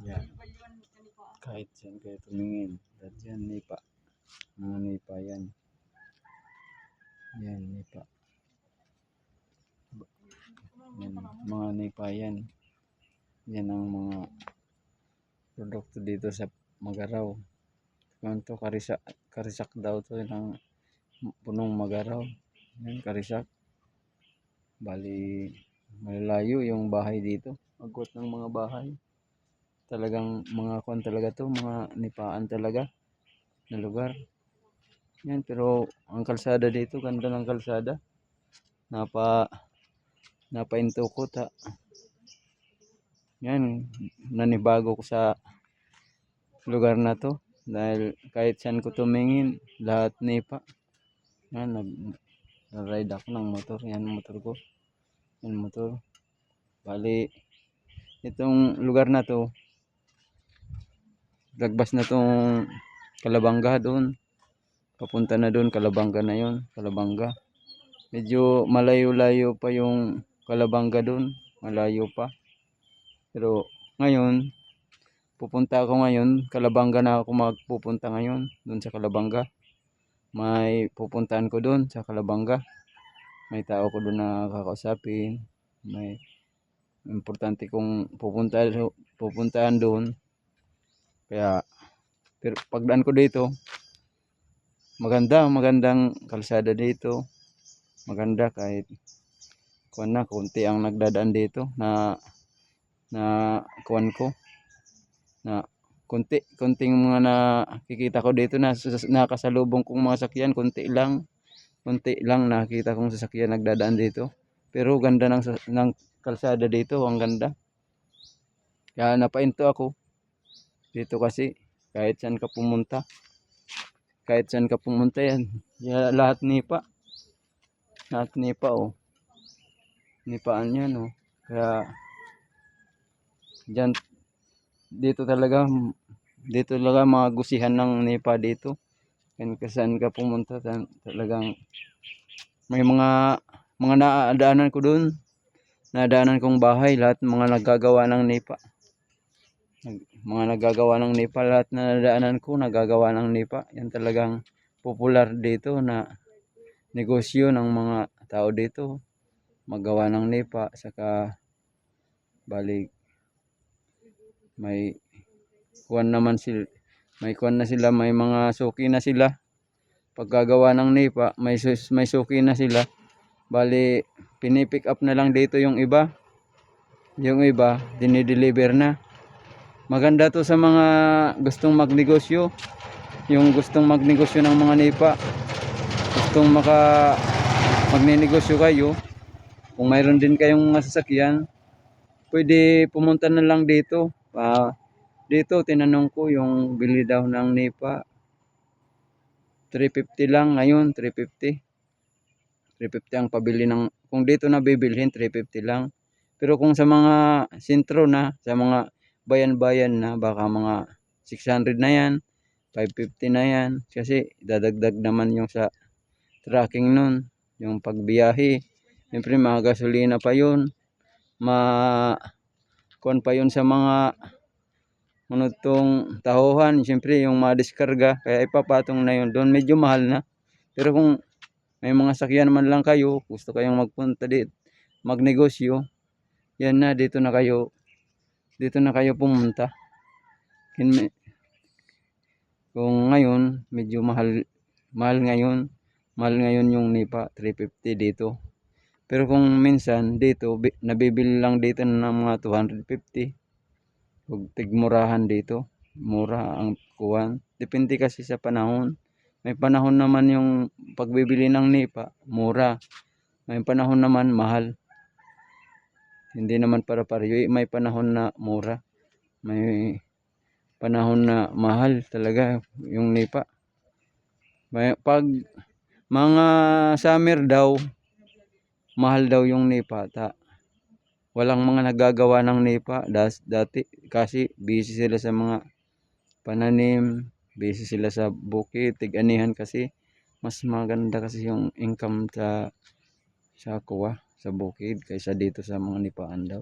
Yan. Kahit saan kayo tumingin. Dyan nipa. Mga nipa yan. Yan nipa. Yan. Mga nipa yan. Yan ang mga produkto dito sa Magaraw. Kanto karisak daw to ng punong Magaraw. Yan karisak. Bali malayo yung bahay dito. Agwat ng mga bahay. Talagang mga kuan talaga to, mga nipaan talaga na lugar. Yan, pero ang kalsada dito, ganda ng kalsada. Napaintukot ha. Yan, nanibago ko sa lugar na to. Dahil kahit saan ko tumingin, lahat nipa. Yan, nag-ride ako ng motor. Yan, motor ko. Yan, motor. Bali, itong lugar na to, lagbas na tong Kalabanga doon. Papunta na doon, Kalabanga na yon, Kalabanga. Medyo malayo-layo pa yung Kalabanga doon, malayo pa. Pero ngayon, pupunta ako ngayon, Kalabanga na ako magpupunta ngayon, doon sa Kalabanga. May pupuntahan ko doon sa Kalabanga. May tao ko doon na kakausapin. May importante kong pupuntahan doon. Kaya, pero pagdaan ko dito, magandang kalsada dito. Maganda kahit kuan na konti ang nagdadaan dito na kuan ko na konting mga nakikita ko dito na nakasalubong kong mga sakyan, konti lang nakikita kong sasakyan nagdadaan dito. Pero ganda ng kalsada dito, ang ganda. Kaya napainto ako dito kasi kahit saan ka pumunta yan, lahat nipa oh. Nipaan yan oh. Kaya dyan, dito talaga mga gusihan ng nipa dito. Kaya saan ka pumunta talagang may mga nadaanan ko doon. Nadaanan kong bahay, lahat mga nagagawa ng nipa. Lahat na nadaanan ko nagagawa ng nipa. Yan talagang popular dito na negosyo ng mga tao dito, magawa ng nipa. Saka balik may kuwan na sila, may mga suki na sila. Pagkagawa ng nipa, may suki na sila. Bali pinipick up na lang dito yung iba dinideliver na. Maganda to sa mga gustong magnegosyo, yung gustong magnegosyo ng mga nipa, gustong magnenegosyo kayo. Kung mayroon din kayong sasakyan, pwede pumunta na lang dito. Dito tinanong ko yung bili daw ng nipa 350 lang ngayon, 350 ang pabili ng, kung dito na bibilhin 350 lang. Pero kung sa mga sentro na, sa mga bayan-bayan na, baka mga 600 na yan, 550 na yan, kasi dadagdag naman yung sa tracking nun, yung pagbiyahe. Siyempre mga gasolina pa yun, kuwan pa yun sa mga manutong tahuhan. Siyempre yung madiskarga, kaya ipapatong na yun doon, medyo mahal na. Pero kung may mga sakyan man lang kayo, gusto kayong magpunta dito, magnegosyo, yan na, dito na kayo pumunta. Kung ngayon medyo mahal ngayon yung nipa 350 dito. Pero kung minsan dito nabibili lang dito ng mga 250. Ug tigmurahan dito, mura ang kuwan. Depende kasi sa panahon. May panahon naman yung pagbibili ng nipa mura, may panahon naman mahal. Hindi naman para-pareho. May panahon na mura, may panahon na mahal talaga yung nipa. Pag mga summer daw, mahal daw yung nipa. Walang mga nagagawa ng nipa dati kasi busy sila sa mga pananim, busy sila sa bukid, tig-anihan kasi mas maganda kasi yung income sa kuha sa bukid kaysa dito sa mga nipaan daw.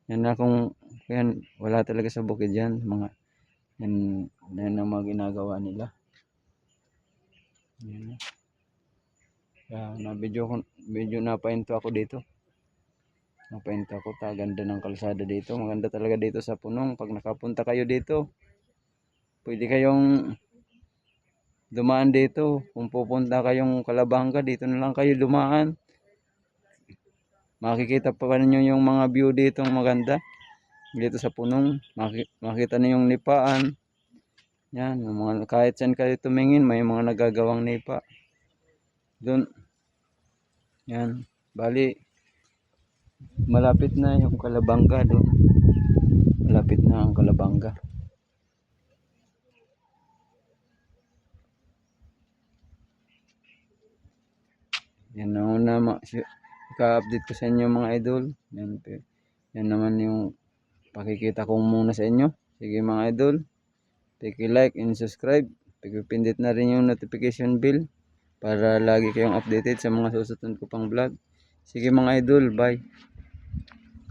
Yan na kung yan, wala talaga sa bukid yan. Mga yan, yan ang mga ginagawa nila. Yan. Kaya medyo napahinto ako dito. Napahinto ako, ganda ng kalsada dito. Maganda talaga dito sa Punong. Pag nakapunta kayo dito, pwede kayong dumaan dito. Kung pupunta kayong Calabanga, dito na lang kayo dumaan. Makikita pa ninyo yung mga view dito maganda. Dito sa Punong, makita niyo yung nipaan. Yan, yung mga, kahit saan kayo tumingin, may mga nagagawang nipa. Doon, yan, bali, malapit na yung Calabanga doon. Malapit na ang Calabanga. Yan na una, ka-update ko sa inyo mga idol. Yan naman yung pakikita ko muna sa inyo. Sige mga idol, like and subscribe. Pindit na rin yung notification bell para lagi kayong updated sa mga susunod ko pang vlog. Sige mga idol, bye.